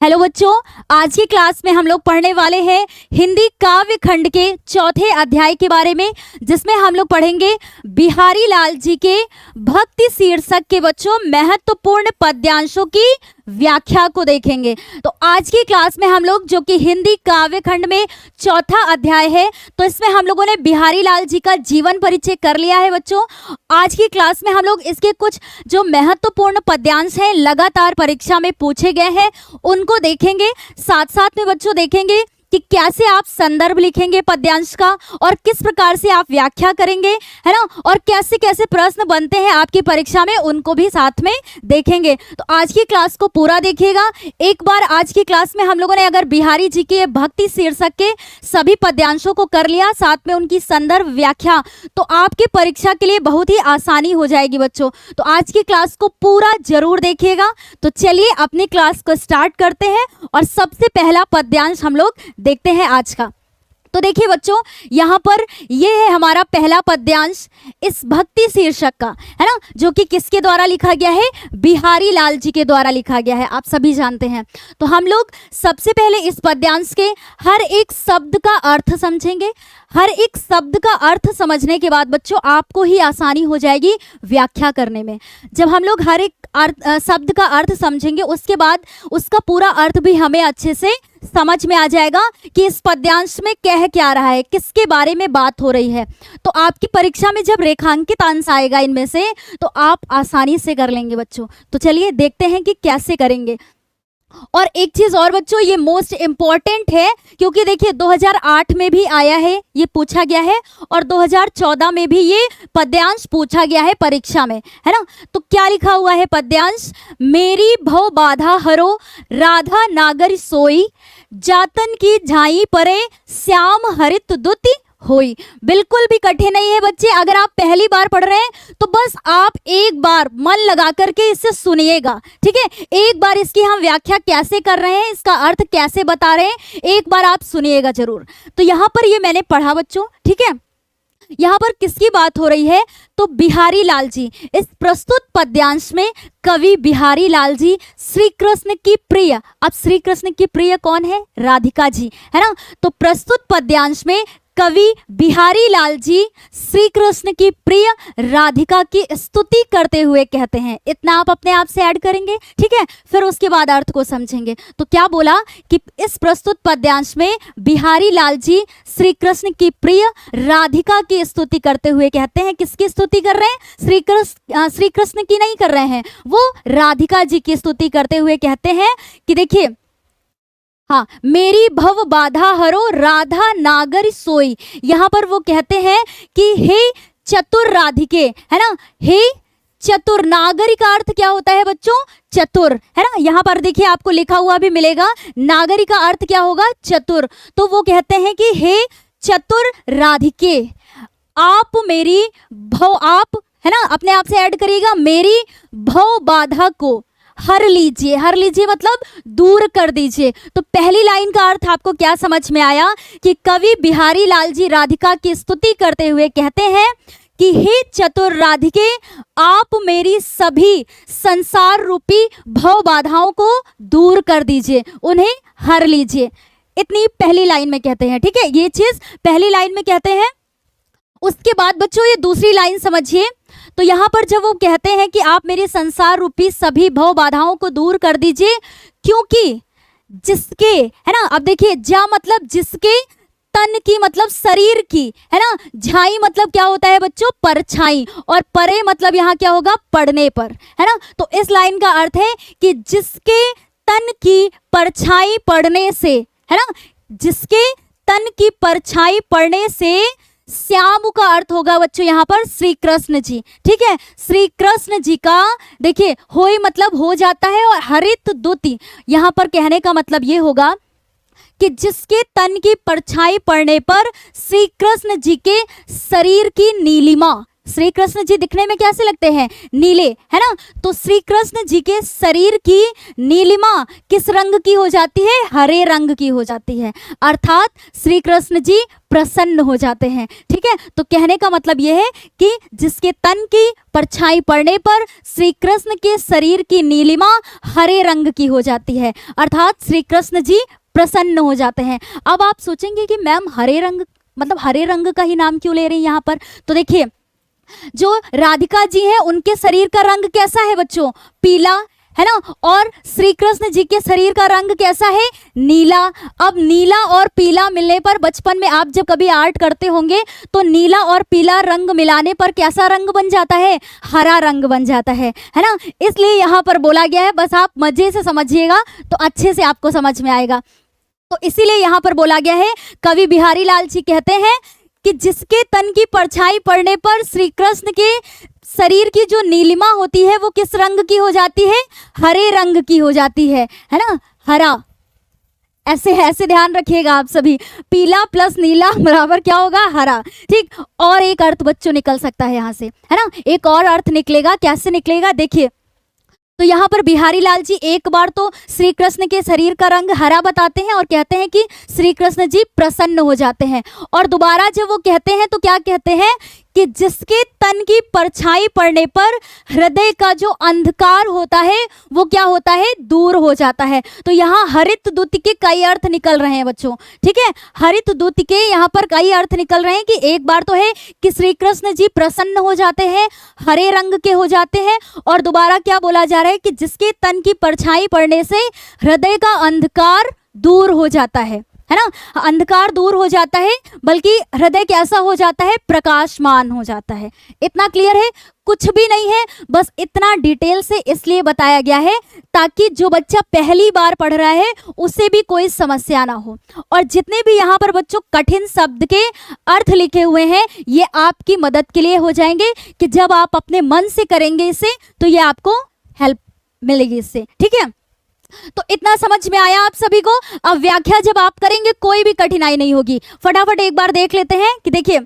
Hello बच्चों, आज की क्लास में हम लोग पढ़ने वाले हैं हिंदी काव्य खंड के चौथे अध्याय के बारे में, जिसमें हम लोग पढ़ेंगे बिहारी लाल जी के भक्ति शीर्षक के बच्चों महत्वपूर्ण पद्यांशों की व्याख्या को देखेंगे। तो आज की क्लास में हम लोग, जो कि हिंदी काव्य खंड में चौथा अध्याय है, तो इसमें हम लोगों ने बिहारी लाल जी का जीवन परिचय कर लिया है बच्चों। आज की क्लास में हम लोग इसके कुछ जो महत्वपूर्ण पद्यांश हैं, लगातार परीक्षा में पूछे गए हैं, उनको देखेंगे। साथ साथ में बच्चों देखेंगे कि कैसे आप संदर्भ लिखेंगे पद्यांश का और किस प्रकार से आप व्याख्या करेंगे, है ना, और कैसे कैसे प्रश्न बनते हैं आपकी परीक्षा में, उनको भी साथ में देखेंगे। तो आज की क्लास को पूरा देखिएगा। एक बार आज की क्लास में हम लोगों ने अगर बिहारी जी के भक्ति शीर्षक के सभी पद्यांशों को कर लिया, साथ में उनकी संदर्भ व्याख्या, तो आपकी परीक्षा के लिए बहुत ही आसानी हो जाएगी बच्चों। तो आज की क्लास को पूरा जरूर देखिएगा। तो चलिए अपनी क्लास को स्टार्ट करते हैं और सबसे पहला पद्यांश हम लोग देखते हैं आज का। तो देखिए बच्चों, यहाँ पर ये है हमारा पहला पद्यांश इस भक्ति शीर्षक का, है ना, जो कि किसके द्वारा लिखा गया है? बिहारी लाल जी के द्वारा लिखा गया है, आप सभी जानते हैं। तो हम लोग सबसे पहले इस पद्यांश के हर एक शब्द का अर्थ समझेंगे। हर एक शब्द का अर्थ समझने के बाद बच्चों आपको ही आसानी हो जाएगी व्याख्या करने में। जब हम लोग हर एक शब्द का अर्थ समझेंगे, उसके बाद उसका पूरा अर्थ भी हमें अच्छे से समझ में आ जाएगा कि इस पद्यांश में कह क्या रहा है, किसके बारे में बात हो रही है। तो आपकी परीक्षा में जब रेखांकित अंश आएगा इनमें से, तो आप आसानी से कर लेंगे बच्चों। तो चलिए देखते हैं कि कैसे करेंगे। और एक चीज़ और बच्चों, ये मोस्ट इम्पॉर्टेंट है, क्योंकि देखिए 2008 में भी आया है, ये पूछा गया है, और 2014 में भी ये पद्यांश पूछा गया है परीक्षा में, है ना। तो क्या लिखा हुआ है पद्यांश? मेरी भव बाधा हरो राधा नागर सोई, जातन की झाई परे श्याम हरित दुति होई। बिल्कुल भी कठिन नहीं है बच्चे। अगर आप पहली बार पढ़ रहे हैं तो बस आप एक बार मन लगा करके इसे सुनिएगा, ठीक है। एक बार इसकी हम व्याख्या कैसे कर रहे हैं, इसका अर्थ कैसे बता रहे हैं, एक बार आप सुनिएगा जरूर। तो यहाँ पर ये मैंने पढ़ा बच्चों, ठीक है। यहाँ पर किसकी बात हो रही है? तो बिहारी लाल जी। इस प्रस्तुत पद्यांश में कवि बिहारी लाल जी श्री कृष्ण की प्रिय, अब श्री कृष्ण की प्रिय कौन है? राधिका जी, है ना। तो प्रस्तुत पद्यांश में कवि बिहारी लाल जी श्री कृष्ण की प्रिय राधिका की स्तुति करते हुए कहते हैं। इतना आप अपने आप से ऐड करेंगे, ठीक है। फिर उसके बाद अर्थ को समझेंगे। तो क्या बोला कि इस प्रस्तुत पद्यांश में बिहारी लाल जी श्री कृष्ण की प्रिय राधिका की स्तुति करते हुए कहते हैं। किसकी स्तुति कर रहे हैं? श्री कृष्ण की नहीं कर रहे हैं, वो राधिका जी की स्तुति करते हुए कहते हैं कि देखिए, हाँ, मेरी भव बाधा हरो राधा नागर सोई। यहाँ पर वो कहते हैं कि हे चतुर राधिके, है ना, हे चतुर। नागरी का अर्थ क्या होता है बच्चों? चतुर, है ना। यहाँ पर देखिए आपको लिखा हुआ भी मिलेगा, नागरी का अर्थ क्या होगा? चतुर। तो वो कहते हैं कि हे चतुर राधिके, आप मेरी भव, आप, है ना, अपने आप से ऐड करिएगा, मेरी भव बाधा को हर लीजिए। हर लीजिए मतलब दूर कर दीजिए। तो पहली लाइन का अर्थ आपको क्या समझ में आया कि कवि बिहारी लाल जी राधिका की स्तुति करते हुए कहते हैं कि हे चतुर राधिके, आप मेरी सभी संसार रूपी भव बाधाओं को दूर कर दीजिए, उन्हें हर लीजिए। इतनी पहली लाइन में कहते हैं, ठीक है। ये चीज पहली लाइन में कहते हैं। उसके बाद बच्चों ये दूसरी लाइन समझिए। तो यहाँ पर जब वो कहते हैं कि आप मेरे संसार रूपी सभी भव बाधाओं को दूर कर दीजिए, क्योंकि जिसके, है ना, अब देखिए, जा मतलब जिसके, तन की मतलब शरीर की, है ना, झाई मतलब क्या होता है बच्चों? परछाई, और परे मतलब यहाँ क्या होगा? पड़ने पर, है ना। तो इस लाइन का अर्थ है कि जिसके तन की परछाई पड़ने से, है ना, जिसके तन की परछाई पड़ने से श्याम का अर्थ होगा बच्चों यहाँ पर श्री कृष्ण जी, ठीक है। श्री कृष्ण जी का देखिए होई मतलब हो जाता है, और हरित दुति यहाँ पर कहने का मतलब ये होगा कि जिसके तन की परछाई पड़ने पर श्री कृष्ण जी के शरीर की नीलिमा, श्री कृष्ण जी दिखने में कैसे लगते हैं? नीले, है ना। तो श्री कृष्ण जी के शरीर की नीलिमा किस रंग की हो जाती है? हरे रंग की हो जाती है। अर्थात श्री कृष्ण जी प्रसन्न हो जाते हैं। ठीक है, तो कहने का मतलब यह है कि जिसके तन की परछाई पड़ने पर श्री कृष्ण के शरीर की नीलिमा हरे रंग की हो जाती है, अर्थात श्री कृष्ण जी प्रसन्न हो जाते हैं। अब आप सोचेंगे कि मैम हरे रंग मतलब हरे रंग का ही नाम क्यों ले रही हैं यहाँ पर? तो देखिए, जो राधिका जी हैं उनके शरीर का रंग कैसा है बच्चों? पीला, है ना। और श्री कृष्ण जी के शरीर का रंग कैसा है? नीला। अब नीला और पीला मिलने पर, बचपन में आप जब कभी आर्ट करते होंगे तो नीला और पीला रंग मिलाने पर कैसा रंग बन जाता है? हरा रंग बन जाता है ना। इसलिए यहाँ पर बोला गया है, बस आप मजे से समझिएगा तो अच्छे से आपको समझ में आएगा। तो इसीलिए यहाँ पर बोला गया है, कवि बिहारी लाल जी कहते हैं कि जिसके तन की परछाई पड़ने पर श्री कृष्ण के शरीर की जो नीलिमा होती है वो किस रंग की हो जाती है? हरे रंग की हो जाती है ना। हरा, ऐसे ऐसे ध्यान रखिएगा आप सभी, पीला प्लस नीला बराबर क्या होगा? हरा। ठीक, और एक अर्थ बच्चों निकल सकता है यहाँ से, है ना। एक और अर्थ निकलेगा, कैसे निकलेगा देखिए। तो यहाँ पर बिहारी लाल जी एक बार तो श्री कृष्ण के शरीर का रंग हरा बताते हैं और कहते हैं कि श्री कृष्ण जी प्रसन्न हो जाते हैं, और दोबारा जब वो कहते हैं तो क्या कहते हैं कि जिसके तन की परछाई पड़ने पर हृदय का जो अंधकार होता है वो क्या होता है? दूर हो जाता है। तो यहाँ हरित दूत के कई अर्थ निकल रहे हैं बच्चों। ठीक है, हरित दूत के यहाँ पर कई अर्थ निकल रहे हैं कि एक बार तो है कि श्री कृष्ण जी प्रसन्न हो जाते हैं, हरे रंग के हो जाते हैं, और दोबारा क्या बोला जा रहा है कि जिसके तन की परछाई पड़ने से हृदय का अंधकार दूर हो जाता है ना। अंधकार दूर हो जाता है, बल्कि हृदय कैसा हो जाता है? प्रकाशमान हो जाता है। इतना क्लियर है? कुछ भी नहीं है, बस इतना डिटेल से इसलिए बताया गया है ताकि जो बच्चा पहली बार पढ़ रहा है उसे भी कोई समस्या ना हो। और जितने भी यहाँ पर बच्चों कठिन शब्द के अर्थ लिखे हुए हैं ये आपकी मदद के लिए हो जाएंगे कि जब आप अपने मन से करेंगे इसे तो ये आपको हेल्प मिलेगी इससे। ठीक है, तो इतना समझ में आया आप सभी को? अब व्याख्या जब आप करेंगे कोई भी कठिनाई नहीं होगी। फटाफट एक बार देख लेते हैं कि देखिए,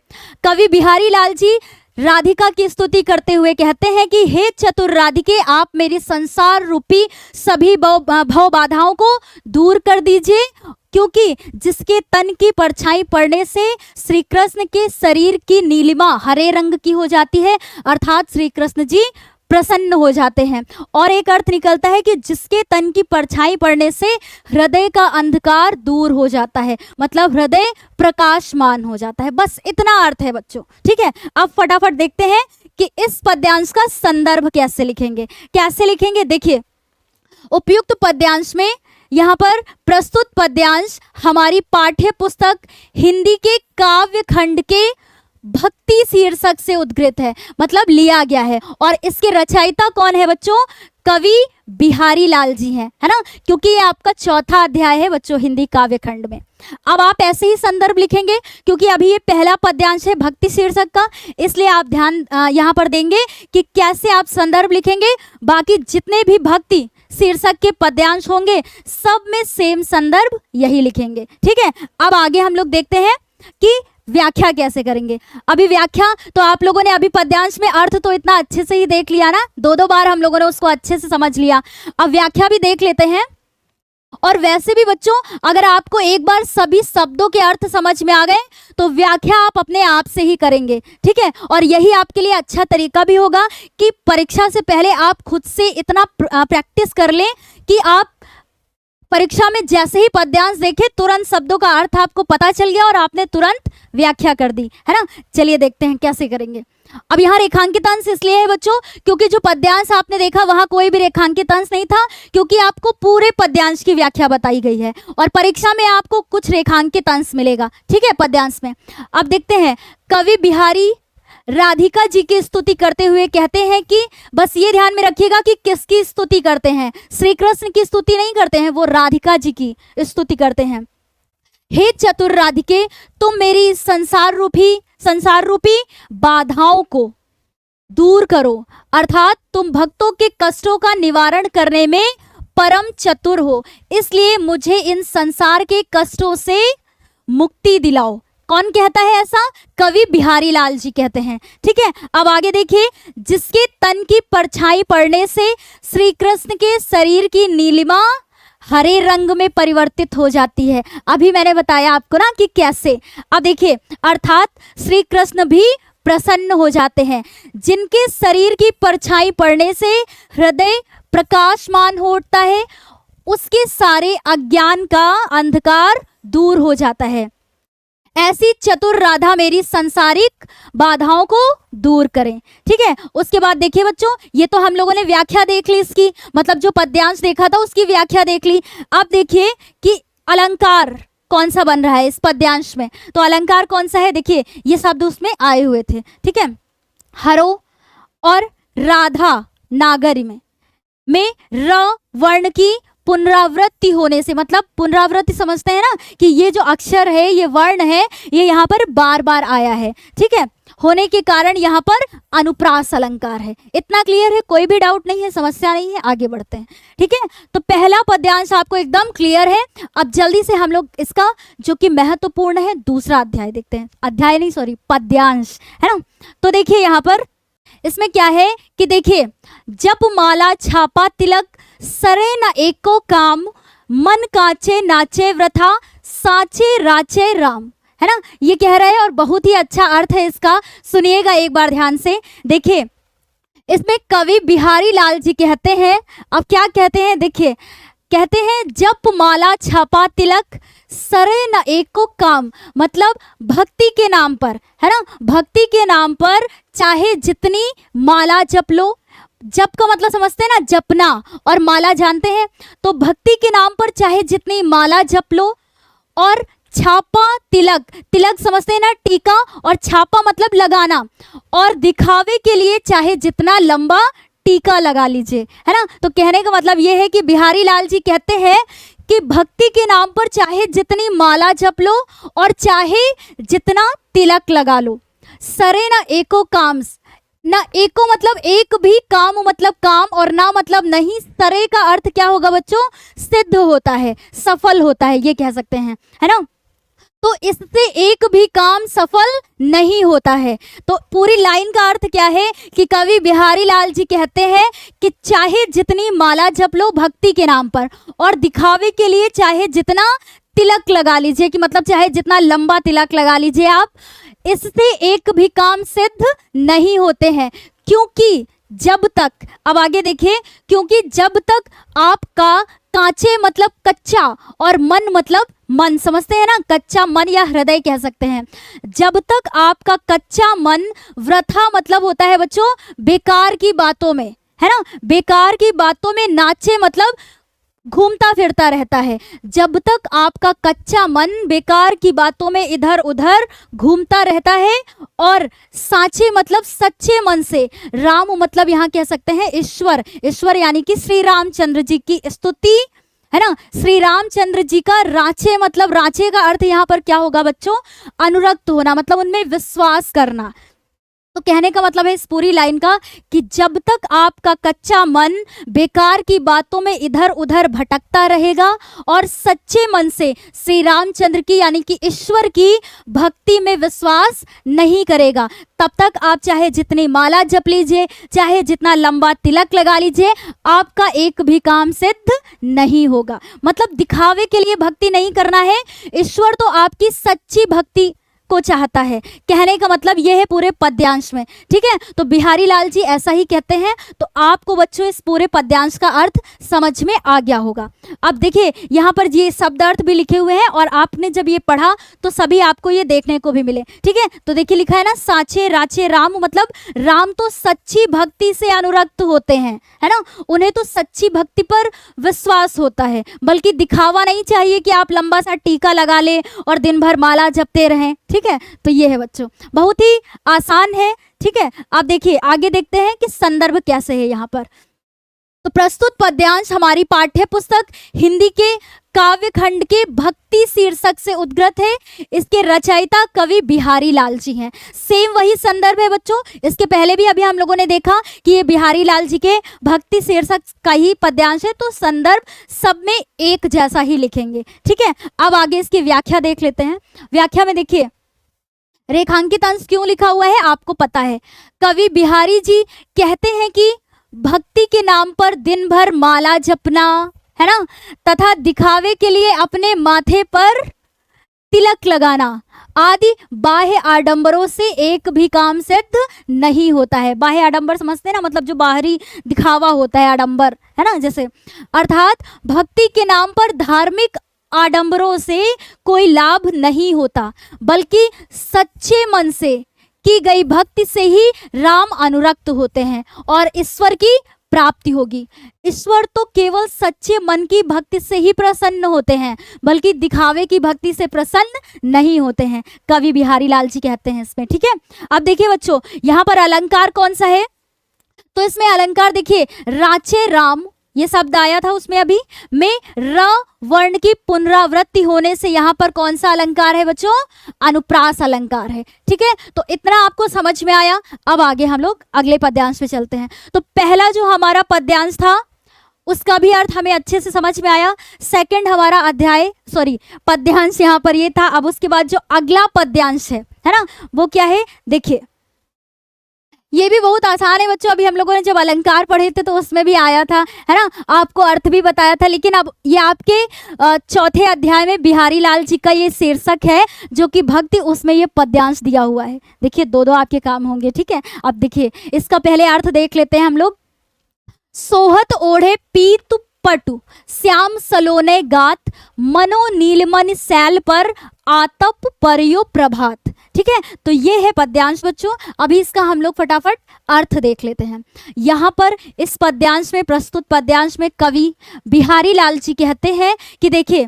कवि बिहारी लाल जी राधिका की स्तुति करते हुए कहते हैं कि हे चतुर राधिके, आप मेरी संसार रूपी सभी भव बाधाओं को दूर कर दीजिए, क्योंकि जिसके तन की परछाई पड़ने से श्री कृष्ण के शरीर की नीलिमा हरे रंग की हो जाती है, अर्थात श्री कृष्ण जी प्रसन्न हो जाते हैं। और एक अर्थ निकलता है कि जिसके तन की परछाई पड़ने से हृदय का अंधकार दूर हो जाता है, मतलब हृदय प्रकाशमान हो जाता है। बस इतना अर्थ है बच्चों। ठीक है, अब फटाफट देखते हैं कि इस पद्यांश का संदर्भ कैसे लिखेंगे। कैसे लिखेंगे देखिए, उपयुक्त पद्यांश में यहाँ पर प्रस्तुत पद्यांश हमारी पाठ्य पुस्तक हिंदी के काव्य खंड के भक्ति शीर्षक से उद्गृत है, मतलब लिया गया है। और इसके रचयिता कौन है बच्चों? कवि बिहारी लाल जी हैं, है ना, क्योंकि ये आपका चौथा अध्याय है बच्चों हिंदी काव्य खंड में। अब आप ऐसे ही संदर्भ लिखेंगे, क्योंकि अभी ये पहला पद्यांश है भक्ति शीर्षक का, इसलिए आप ध्यान यहाँ पर देंगे कि कैसे आप संदर्भ लिखेंगे। बाकी जितने भी भक्ति शीर्षक के पद्यांश होंगे सब में सेम संदर्भ यही लिखेंगे। ठीक है, अब आगे हम लोग देखते हैं कि व्याख्या कैसे करेंगे। अभी व्याख्या तो आप लोगों ने अभी पद्यांश में अर्थ तो इतना अच्छे से ही देख लिया ना, दो बार हम लोगों ने उसको अच्छे से समझ लिया। अब व्याख्या भी देख लेते हैं। और वैसे भी बच्चों, अगर आपको एक बार सभी शब्दों के अर्थ समझ में आ गए तो व्याख्या आप अपने आप से ही करेंगे। ठीक है, और यही आपके लिए अच्छा तरीका भी होगा कि परीक्षा से पहले आप खुद से इतना प्रैक्टिस कर लें कि आप परीक्षा में जैसे ही पद्यांश देखे तुरंत शब्दों का अर्थ आपको पता चल गया और आपने तुरंत व्याख्या कर दी, है ना। चलिए देखते हैं कैसे करेंगे। अब यहाँ रेखांकित अंश इसलिए है बच्चों क्योंकि जो पद्यांश आपने देखा वहां कोई भी रेखांकित अंश नहीं था, क्योंकि आपको पूरे पद्यांश की व्याख्या बताई गई है और परीक्षा में आपको कुछ रेखांकित अंश मिलेगा। ठीक है, पद्यांश में। अब देखते हैं, कवि बिहारी राधिका जी की स्तुति करते हुए कहते हैं कि बस ये ध्यान में रखिएगा कि किसकी स्तुति करते हैं। श्री कृष्ण की स्तुति नहीं करते हैं, वो राधिका जी की स्तुति करते हैं। हे चतुर राधिके, तुम मेरी संसार रूपी बाधाओं को दूर करो, अर्थात तुम भक्तों के कष्टों का निवारण करने में परम चतुर हो, इसलिए मुझे इन संसार के कष्टों से मुक्ति दिलाओ। कौन कहता है ऐसा? कवि बिहारी लाल जी कहते हैं। ठीक है, अब आगे देखिए, जिसके तन की परछाई पड़ने से श्री कृष्ण के शरीर की नीलिमा हरे रंग में परिवर्तित हो जाती है। अभी मैंने बताया आपको ना कि कैसे। अब देखिए, अर्थात श्री कृष्ण भी प्रसन्न हो जाते हैं। जिनके शरीर की परछाई पड़ने से हृदय प्रकाशमान हो उठता है, उसके सारे अज्ञान का अंधकार दूर हो जाता है। ऐसी चतुर राधा मेरी संसारिक बाधाओं को दूर करें। ठीक है, उसके बाद देखिए बच्चों, ये तो हम लोगों ने व्याख्या देख ली इसकी, मतलब जो पद्यांश देखा था उसकी व्याख्या देख ली। अब देखिए कि अलंकार कौन सा बन रहा है इस पद्यांश में। तो अलंकार कौन सा है? देखिए, ये शब्द उसमें आए हुए थे। ठीक है, हरो और राधा नागरी में र वर्ण की पुनरावृत्ति होने से, मतलब पुनरावृत्ति समझते हैं ना कि ये जो अक्षर है, ये वर्ण है, ये यहाँ पर बार बार आया है। ठीक है, होने के कारण यहाँ पर अनुप्रास अलंकार है। इतना क्लियर है? कोई भी डाउट नहीं है, समस्या नहीं है? आगे बढ़ते हैं। ठीक है, तो पहला पद्यांश आपको एकदम क्लियर है। अब जल्दी से हम लोग इसका जो कि महत्वपूर्ण है दूसरा अध्याय देखते हैं। अध्याय नहीं, सॉरी, पद्यांश है ना। तो देखिए यहाँ पर इसमें क्या है कि देखिए, जप माला छापा तिलक सरे न एको काम, मन काचे नाचे वृथा साचे राचे राम, है ना, ये कह रहे हैं। और बहुत ही अच्छा अर्थ है इसका, सुनिएगा एक बार ध्यान से। देखिए, इसमें कवि बिहारी लाल जी कहते हैं, अब क्या कहते हैं देखिए, कहते हैं जप माला छापा तिलक सरे न एको काम, मतलब भक्ति के नाम पर, है ना, भक्ति के नाम पर चाहे जितनी माला जप लो। जप का मतलब समझते हैं ना, जपना, और माला जानते हैं। तो भक्ति के नाम पर चाहे जितनी माला जप लो, और छापा तिलक, तिलक समझते हैं ना, टीका, और छापा मतलब लगाना, और दिखावे के लिए चाहे जितना लंबा टीका लगा लीजिए, है ना। तो कहने का मतलब ये है कि बिहारी लाल जी कहते हैं कि भक्ति के नाम पर चाहे जितनी माला जप लो और चाहे जितना तिलक लगा लो, सरे ना एको काम, ना एको मतलब एक भी, काम मतलब काम, और ना मतलब नहीं। सरे का अर्थ क्या होगा बच्चों? सिद्ध होता है, सफल होता है, ये कह सकते हैं, है ना। तो इससे एक भी काम सफल नहीं होता है। तो पूरी लाइन का अर्थ क्या है कि कवि बिहारी लाल जी कहते हैं कि चाहे जितनी माला जप लो भक्ति के नाम पर, और दिखावे के लिए चाहे जितना तिलक लगा लीजिए, कि मतलब चाहे जितना लंबा तिलक लगा लीजिए आप, इससे एक भी काम सिद्ध नहीं होते हैं। क्योंकि जब तक, अब आगे देखिए, क्योंकि जब तक आपका कांचे मतलब कच्चा, और मन मतलब मन, समझते हैं ना, कच्चा मन या हृदय कह सकते हैं। जब तक आपका कच्चा मन, वृथा मतलब होता है बच्चों बेकार की बातों में, है ना, बेकार की बातों में, नाचे मतलब घूमता फिरता रहता है। जब तक आपका कच्चा मन बेकार की बातों में इधर उधर घूमता रहता है, और साचे मतलब सच्चे मन से, राम मतलब यहाँ कह सकते हैं ईश्वर, ईश्वर यानी कि श्री रामचंद्र जी की स्तुति, है ना, श्री रामचंद्र जी का राचे मतलब, राचे का अर्थ यहाँ पर क्या होगा बच्चों? अनुरक्त होना, मतलब उनमें विश्वास करना। तो कहने का मतलब है इस पूरी लाइन का कि जब तक आपका कच्चा मन बेकार की बातों में इधर उधर भटकता रहेगा और सच्चे मन से श्री रामचंद्र की यानी कि ईश्वर की भक्ति में विश्वास नहीं करेगा, तब तक आप चाहे जितनी माला जप लीजिए, चाहे जितना लंबा तिलक लगा लीजिए, आपका एक भी काम सिद्ध नहीं होगा। मतलब दिखावे के लिए भक्ति नहीं करना है, ईश्वर तो आपकी सच्ची भक्ति को चाहता है। कहने का मतलब यह है पूरे पद्यांश में। ठीक है, तो बिहारी लाल जी ऐसा ही कहते हैं। तो आपको बच्चों इस पूरे पद्यांश का अर्थ समझ में आ गया होगा। अब देखिए यहाँ पर ये शब्द अर्थ भी लिखे हुए हैं, और आपने जब ये पढ़ा तो सभी आपको ये देखने को भी मिले। ठीक है, तो देखिए लिखा है ना, साचे राचे राम, मतलब राम तो सच्ची भक्ति से अनुरक्त होते हैं, है ना, उन्हें तो सच्ची भक्ति पर विश्वास होता है, बल्कि दिखावा नहीं चाहिए कि आप लंबा सा टीका लगा ले और दिन भर माला जपते रहें। ठीक है, तो ये है बच्चों, बहुत ही आसान है। ठीक है, आप देखिए आगे देखते हैं कि संदर्भ कैसे है यहाँ पर। तो प्रस्तुत पद्यांश हमारी पाठ्य पुस्तक हिंदी के काव्य खंड के भक्ति शीर्षक से उद्गृत है। इसके रचयिता कवि बिहारी लाल जी हैं। सेम वही संदर्भ है बच्चों, इसके पहले भी अभी हम लोगों ने देखा कि ये बिहारी लाल जी के भक्ति शीर्षक का ही पद्यांश है, तो संदर्भ सब में एक जैसा ही लिखेंगे। ठीक है, अब आगे इसकी व्याख्या देख लेते हैं। व्याख्या में देखिए, रेखांकित अंश क्यों लिखा हुआ है आपको पता है। कवि बिहारी जी कहते हैं कि भक्ति के नाम पर दिन भर माला जपना, है ना, तथा दिखावे के लिए अपने माथे पर तिलक लगाना आदि बाह्य आडंबरों से एक भी काम सिद्ध नहीं होता है। बाह्य आडंबर समझते हैं ना, मतलब जो बाहरी दिखावा होता है, आडंबर, है ना, जैसे अर्थात भक्ति के नाम पर धार्मिक आडंबरों से कोई लाभ नहीं होता, बल्कि सच्चे मन से की गई भक्ति से ही राम अनुरक्त होते हैं और ईश्वर की प्राप्ति होगी। ईश्वर तो केवल सच्चे मन की भक्ति से ही प्रसन्न होते हैं, बल्कि दिखावे की भक्ति से प्रसन्न नहीं होते हैं, कवि बिहारी लाल जी कहते हैं इसमें। ठीक है, अब देखिए बच्चों, यहाँ पर अलंकार कौन सा है, तो इसमें अलंकार देखिए, राचे राम ये शब्द आया था उसमें अभी में र वर्ण की पुनरावृत्ति होने से यहाँ पर कौन सा अलंकार है बच्चों, अनुप्रास अलंकार है। ठीक है, तो इतना आपको समझ में आया। अब आगे हम लोग अगले पद्यांश पे चलते हैं। तो पहला जो हमारा पद्यांश था उसका भी अर्थ हमें अच्छे से समझ में आया। सेकंड हमारा पद्यांश यहाँ पर ये था। अब उसके बाद जो अगला पद्यांश है ना, वो क्या है, देखिए ये भी बहुत आसान है बच्चों। अभी हम लोगों ने जब अलंकार पढ़े थे तो उसमें भी आया था, है ना, आपको अर्थ भी बताया था। लेकिन अब ये आपके चौथे अध्याय में बिहारी लाल जी का ये शीर्षक है जो कि भक्ति, उसमें ये पद्यांश दिया हुआ है। देखिए दो दो आपके काम होंगे। ठीक है, अब देखिए इसका पहले अर्थ देख लेते हैं हम लोग। सोहत ओढ़े पीत पटु श्याम सलोने गात मनो नीलमणि शैल पर आतप परियो प्रभात। ठीक है, तो ये है पद्यांश बच्चों। अभी इसका हम लोग फटाफट अर्थ देख लेते हैं। यहाँ पर इस पद्यांश में, प्रस्तुत पद्यांश में कवि बिहारी लाल जी कहते हैं कि देखिए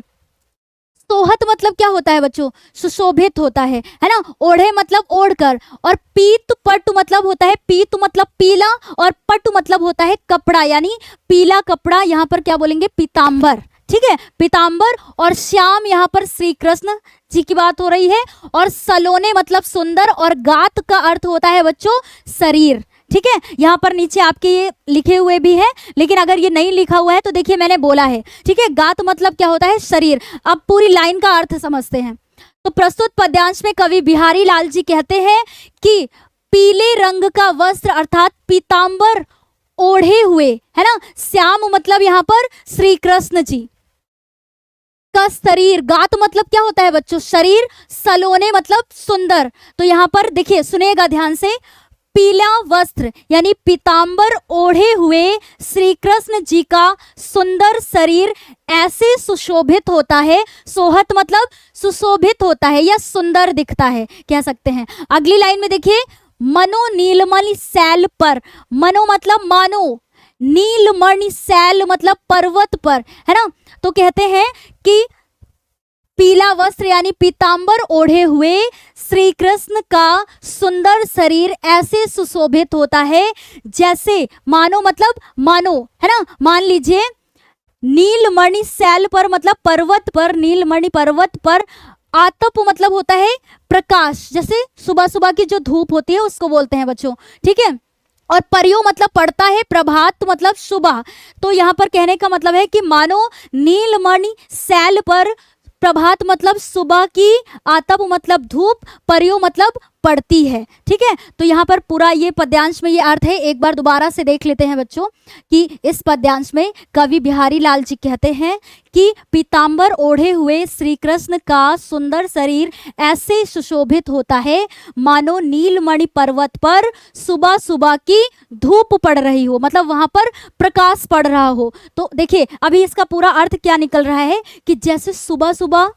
सोहत मतलब क्या होता है बच्चों, सुशोभित होता है ना, ओढ़े मतलब ओढ़कर, और पीत पटु मतलब होता है, पीत मतलब पीला और पटु मतलब होता है कपड़ा, यानी पीला कपड़ा, यहाँ पर क्या बोलेंगे, पीतांबर। ठीक है, पीतांबर। और श्याम यहाँ पर श्री कृष्ण जी की बात हो रही है, और सलोने मतलब सुंदर, और गात का अर्थ होता है बच्चों शरीर। ठीक है, यहाँ पर नीचे आपके ये लिखे हुए भी है, लेकिन अगर ये नहीं लिखा हुआ है तो देखिए मैंने बोला है। ठीक है, गात मतलब क्या होता है, शरीर। अब पूरी लाइन का अर्थ समझते हैं। तो प्रस्तुत पद्यांश में कवि बिहारी लाल जी कहते हैं कि पीले रंग का वस्त्र अर्थात पीतांबर ओढ़े हुए, है ना, श्याम मतलब यहाँ पर श्री कृष्ण जी का शरीर, गात मतलब क्या होता है बच्चों, शरीर, सलोने मतलब सुंदर। तो यहाँ पर देखिए सुनिएगा ध्यान से, पीला वस्त्र यानी पीतांबर ओढ़े हुए श्री कृष्ण जी का सुंदर शरीर ऐसे सुशोभित होता है, सोहत मतलब सुशोभित होता है या सुंदर दिखता है कह सकते हैं। अगली लाइन में देखिए, मनो नीलमणि शैल पर, मनो मतलब मानो, नीलमणि शैल मतलब पर्वत पर, है ना, तो कहते हैं कि पीला वस्त्र यानी पीतांबर ओढ़े हुए श्री कृष्ण का सुंदर शरीर ऐसे सुशोभित होता है जैसे मानो, मतलब मानो, है ना, मान लीजिए नीलमणि शैल पर मतलब पर्वत पर, नीलमणि पर्वत पर, आतप मतलब होता है प्रकाश, जैसे सुबह सुबह की जो धूप होती है उसको बोलते हैं बच्चों। ठीक है, और परियो मतलब पड़ता है, प्रभात मतलब सुबह। तो यहाँ पर कहने का मतलब है कि मानो नीलमणि शैल पर, प्रभात मतलब सुबह की, आतप मतलब धूप, परियो मतलब पड़ती है। ठीक है, तो यहाँ पर पूरा ये पद्यांश में ये अर्थ है। एक बार दोबारा से देख लेते हैं बच्चों कि इस पद्यांश में कवि बिहारी लाल जी कहते हैं कि पीतांबर ओढ़े हुए श्री कृष्ण का सुंदर शरीर ऐसे सुशोभित होता है मानो नीलमणि पर्वत पर सुबह सुबह की धूप पड़ रही हो, मतलब वहां पर प्रकाश पड़ रहा हो। तो देखिए अभी इसका पूरा अर्थ क्या निकल रहा है कि जैसे सुबह सुबह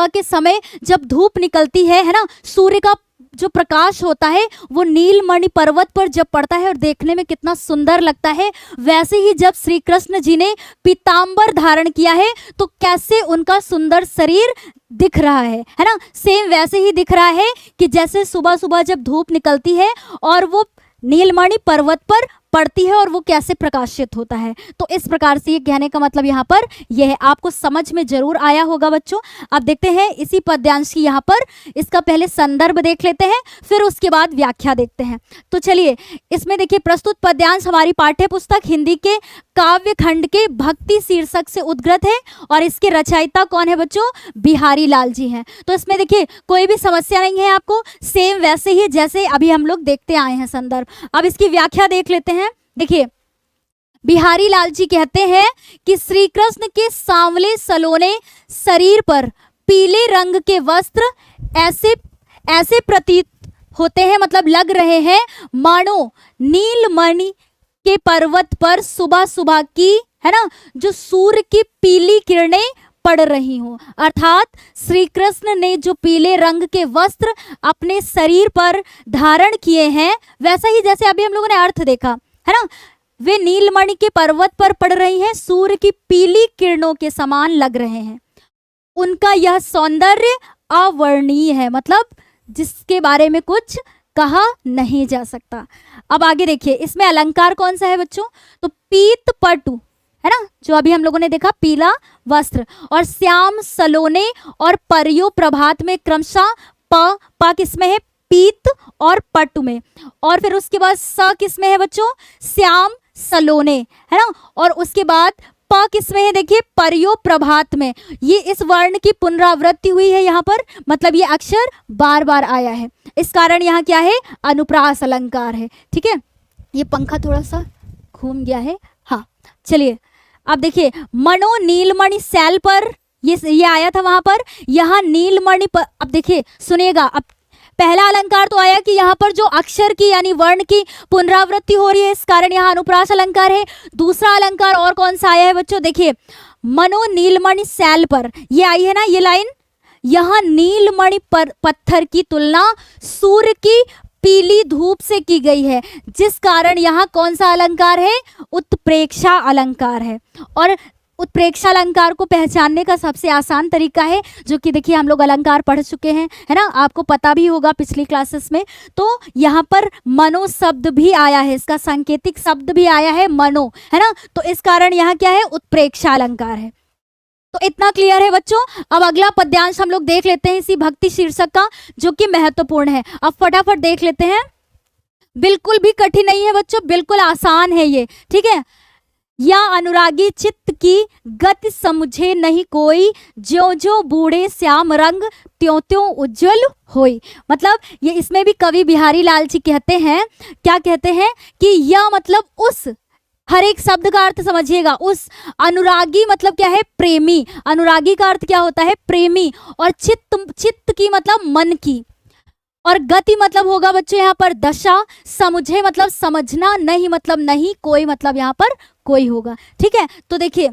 के समय जब धूप निकलती है ना, सूर्य का जो प्रकाश होता है वो नीलमणि पर्वत पर जब पड़ता है और देखने में कितना सुंदर लगता है, वैसे ही जब श्री कृष्ण जी ने पीतांबर धारण किया है तो कैसे उनका सुंदर शरीर दिख रहा है ना, सेम वैसे ही दिख रहा है कि जैसे सुबह सुबह जब धूप निकलती है और वो नीलमणि पर्वत पर पड़ती है और वो कैसे प्रकाशित होता है। तो इस प्रकार से ये कहने का मतलब यहाँ पर यह है, आपको समझ में जरूर आया होगा बच्चों। अब देखते हैं इसी पद्यांश की यहाँ पर इसका पहले संदर्भ देख लेते हैं, फिर उसके बाद व्याख्या देखते हैं। तो चलिए इसमें देखिए, प्रस्तुत पद्यांश हमारी पाठ्य पुस्तक हिंदी के काव्य खंड के भक्ति शीर्षक से उद्गृत है और इसके रचयिता कौन है बच्चों? बिहारी लाल जी हैं। तो इसमें देखिए कोई भी समस्या नहीं है, आपको सेम वैसे ही जैसे अभी हम लोग देखते आए हैं संदर्भ। अब इसकी व्याख्या देख लेते हैं। देखिए बिहारी लाल जी कहते हैं कि श्री कृष्ण के सांवले सलोने शरीर पर पीले रंग के वस्त्र ऐसे ऐसे प्रतीत होते हैं, मतलब लग रहे हैं मानो नीलमणि के पर्वत पर सुबह सुबह की, है ना, जो सूर्य की पीली किरणें पड़ रही हो। अर्थात श्री कृष्ण ने जो पीले रंग के वस्त्र अपने शरीर पर धारण किए हैं, वैसा ही जैसे अभी हम लोगों ने अर्थ देखा, है ना, वे नीलमणि के पर्वत पर पड़ रही हैं, सूर्य की पीली किरणों के समान लग रहे हैं। उनका यह सौंदर्य अवर्णनीय है, मतलब जिसके बारे में कुछ कहा नहीं जा सकता। अब आगे देखिए इसमें अलंकार कौन सा है बच्चों? तो पीत पटु, है ना, जो अभी हम लोगों ने देखा पीला वस्त्र, और श्याम सलोने और परियो प्रभात में क्रमशः प किसमें है? पीत और पटु में। और फिर उसके बाद स किसमें है बच्चों? श्याम सलोने, है ना, और उसके बाद प किसमें है? देखिए परियो प्रभात में। ये इस वर्ण की पुनरावृत्ति हुई है यहाँ पर, मतलब ये अक्षर बार बार आया है, इस कारण यहाँ क्या है? अनुप्रास अलंकार है। ठीक है, ये पंखा थोड़ा सा घूम गया है। हाँ चलिए अब देखिए, मनो नीलमणि शैल पर ये आया था वहां पर, यहाँ नीलमणि पर। अब देखिए सुनिएगा, अब पहला अलंकार तो आया कि यहाँ पर जो अक्षर की यानी वर्ण की पुनरावृत्ति हो रही है, इस कारण यहाँ अनुप्रास अलंकार है। दूसरा अलंकार और कौन सा आया है बच्चों? देखिए मनो नीलमणि शैल पर, ये आई है ना ये लाइन, यहाँ नीलमणि पर पत्थर की तुलना सूर्य की पीली धूप से की गई है, जिस कारण यहाँ कौन सा अलंकार है? उत्प्रेक्षा अलंकार है। और उत्प्रेक्षा अलंकार को पहचानने का सबसे आसान तरीका है, जो कि देखिए हम लोग अलंकार पढ़ चुके हैं, है ना, आपको पता भी होगा पिछली क्लासेस में। तो यहाँ पर मनो शब्द भी आया है, इसका सांकेतिक शब्द भी आया है मनो, है ना, तो इस कारण यहाँ क्या है? उत्प्रेक्षा अलंकार है। तो इतना क्लियर है बच्चों। अब अगला पद्यांश हम लोग देख लेते हैं इसी भक्ति शीर्षक का, जो कि महत्वपूर्ण है। अब फटाफट देख लेते हैं, बिल्कुल भी कठिन नहीं है बच्चों, बिल्कुल आसान है ये। ठीक है, या अनुरागी चित्त की गति समझे नहीं कोई, ज्यों ज्यों बूढ़े श्याम रंग त्यों त्यों उज्जवल होई। मतलब ये इसमें भी कवि बिहारी लाल जी कहते हैं, क्या कहते हैं कि यह मतलब उस, हर एक शब्द का अर्थ समझिएगा, उस अनुरागी मतलब क्या है? प्रेमी। अनुरागी का अर्थ क्या होता है? प्रेमी। और चित्त की मतलब मन की, और गति मतलब होगा बच्चों यहाँ पर दशा, समझे मतलब समझना, नहीं मतलब नहीं, कोई मतलब यहाँ पर कोई होगा। ठीक है, तो देखिए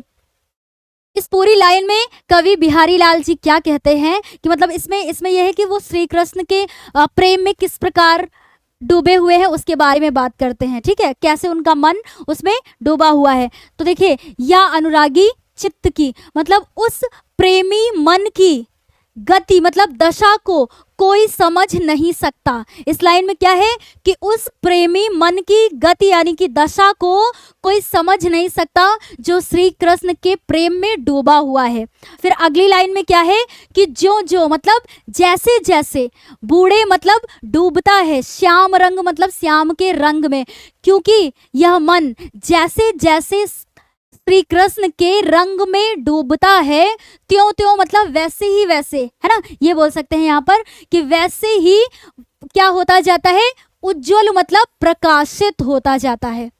इस पूरी लाइन में कवि बिहारी लाल जी क्या कहते हैं कि मतलब इसमें यह है कि वो श्री कृष्ण के प्रेम में किस प्रकार डूबे हुए हैं, उसके बारे में बात करते हैं। ठीक है, कैसे उनका मन उसमें डूबा हुआ है। तो देखिए, या अनुरागी चित्त की मतलब उस प्रेमी मन की गति मतलब दशा को कोई समझ नहीं सकता। इस लाइन में क्या है कि उस प्रेमी मन की गति यानी कि दशा को कोई समझ नहीं सकता, जो श्री कृष्ण के प्रेम में डूबा हुआ है। फिर अगली लाइन में क्या है कि जो जो मतलब जैसे जैसे, बूढ़े मतलब डूबता है, श्याम रंग मतलब श्याम के रंग में, क्योंकि यह मन जैसे जैसे श्री कृष्ण के रंग में डूबता है, त्यों त्यों मतलब वैसे ही वैसे, है ना, ये बोल सकते हैं यहाँ पर कि वैसे ही क्या होता जाता है? उज्जवल मतलब प्रकाशित होता जाता है।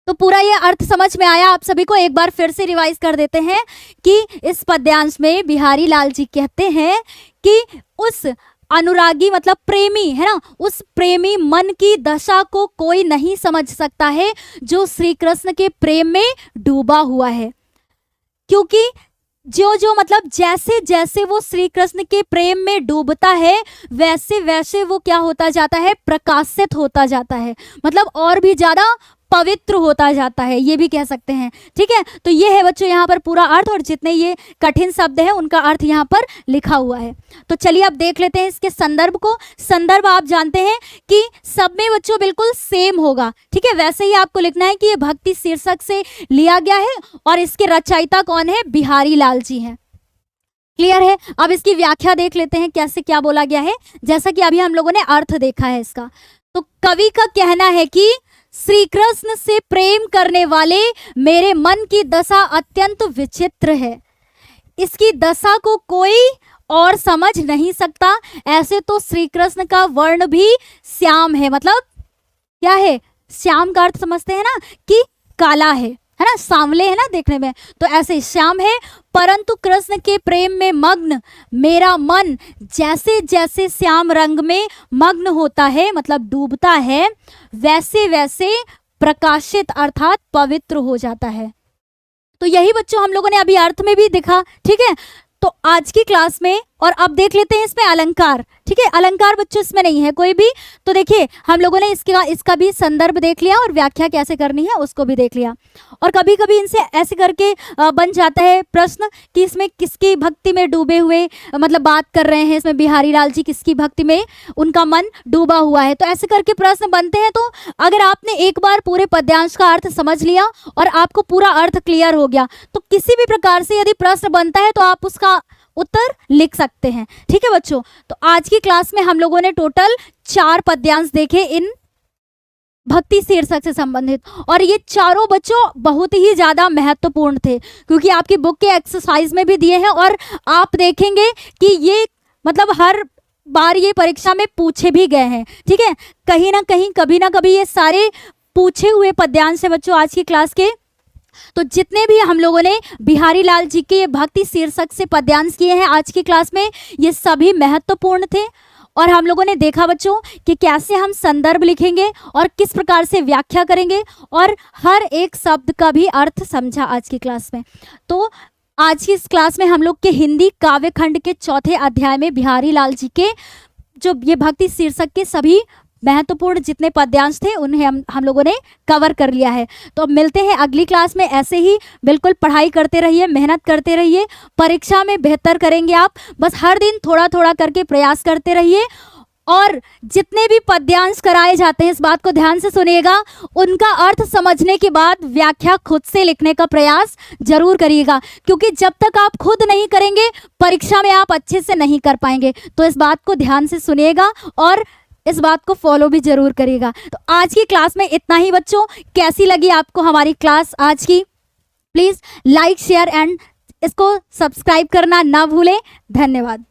तो पूरा ये अर्थ समझ में आया आप सभी को? एक बार फिर से रिवाइज कर देते हैं कि इस पद्यांश में बिहारी लाल जी कहते हैं कि उस अनुरागी मतलब प्रेमी, है ना, उस प्रेमी मन की दशा को कोई नहीं समझ सकता है, जो श्री कृष्ण के प्रेम में डूबा हुआ है, क्योंकि जो जो मतलब जैसे जैसे वो श्री कृष्ण के प्रेम में डूबता है, वैसे वैसे वो क्या होता जाता है? प्रकाशित होता जाता है, मतलब और भी ज्यादा पवित्र होता जाता है, ये भी कह सकते हैं। ठीक है, तो ये है बच्चों यहाँ पर पूरा अर्थ, और जितने ये कठिन शब्द है उनका अर्थ यहाँ पर लिखा हुआ है। तो चलिए अब देख लेते हैं इसके संदर्भ को। संदर्भ आप जानते हैं कि सब में बच्चों बिल्कुल सेम होगा। ठीक है, वैसे ही आपको लिखना है कि ये भक्ति शीर्षक से लिया गया है और इसके रचयिता कौन है, बिहारी लाल जी हैं। क्लियर है। अब इसकी व्याख्या देख लेते हैं कैसे क्या बोला गया है। जैसा कि अभी हम लोगों ने अर्थ देखा है इसका, तो कवि का कहना है कि श्री कृष्ण से प्रेम करने वाले मेरे मन की दशा अत्यंत विचित्र है। इसकी दशा को कोई और समझ नहीं सकता। ऐसे तो श्री कृष्ण का वर्ण भी श्याम है, मतलब क्या है, श्याम का अर्थ समझते हैं ना कि काला है ना, सांवले है ना देखने में, तो ऐसे श्याम है। परंतु कृष्ण के प्रेम में मग्न मेरा मन जैसे जैसे श्याम रंग में मग्न होता है, मतलब डूबता है, वैसे वैसे प्रकाशित अर्थात पवित्र हो जाता है। तो यही बच्चों हम लोगों ने अभी अर्थ में भी देखा। ठीक है, तो आज की क्लास में, और अब देख लेते हैं इसमें अलंकार। ठीक है, अलंकार बच्चों इसमें नहीं है कोई भी, तो देखिए हम लोगों ने इसका भी संदर्भ देख लिया और व्याख्या कैसे करनी है उसको भी देख लिया। और कभी कभी इनसे ऐसे करके बन जाता है प्रश्न कि इसमें किसकी भक्ति में डूबे हुए, मतलब बात कर रहे हैं इसमें बिहारी लाल जी किसकी भक्ति में उनका मन डूबा हुआ है, तो ऐसे करके प्रश्न बनते हैं। तो अगर आपने एक बार पूरे पद्यांश का अर्थ समझ लिया और आपको पूरा अर्थ क्लियर हो गया, तो किसी भी प्रकार से यदि प्रश्न बनता है तो आप उसका उत्तर लिख सकते हैं। ठीक है बच्चों, तो आज की क्लास में हम लोगों ने टोटल 4 पद्यांश देखे इन भक्ति शीर्षक से संबंधित, और ये चारों बच्चों बहुत ही ज़्यादा महत्वपूर्ण थे क्योंकि आपकी बुक के एक्सरसाइज में भी दिए हैं, और आप देखेंगे कि ये मतलब हर बार ये परीक्षा में पूछे भी गए हैं। ठीक है, कहीं ना कहीं कभी ना कभी ये सारे पूछे हुए पद्यांश है बच्चों आज की क्लास के। तो जितने भी हम लोगों ने बिहारी लाल जी के ये भक्ति शीर्षक से पद्यांश किए हैं आज की क्लास में, ये सभी महत्वपूर्ण थे। और हम लोगों ने देखा बच्चों कि कैसे हम संदर्भ लिखेंगे और किस प्रकार से व्याख्या करेंगे, और हर एक शब्द का भी अर्थ समझा आज की क्लास में। तो आज की इस क्लास में हम लोग के हिंदी काव्य खंड के 4थे अध्याय में बिहारी लाल जी के जो ये भक्ति शीर्षक के सभी महत्वपूर्ण जितने पद्यांश थे उन्हें हम लोगों ने कवर कर लिया है। तो अब मिलते हैं अगली क्लास में। ऐसे ही बिल्कुल पढ़ाई करते रहिए, मेहनत करते रहिए, परीक्षा में बेहतर करेंगे आप। बस हर दिन थोड़ा थोड़ा करके प्रयास करते रहिए, और जितने भी पद्यांश कराए जाते हैं इस बात को ध्यान से सुनिएगा, उनका अर्थ समझने के बाद व्याख्या खुद से लिखने का प्रयास जरूर करिएगा, क्योंकि जब तक आप खुद नहीं करेंगे परीक्षा में आप अच्छे से नहीं कर पाएंगे। तो इस बात को ध्यान से सुनिएगा और इस बात को फॉलो भी जरूर करिएगा। तो आज की क्लास में इतना ही बच्चों। कैसी लगी आपको हमारी क्लास आज की? प्लीज़ लाइक, शेयर एंड इसको सब्सक्राइब करना ना भूलें। धन्यवाद।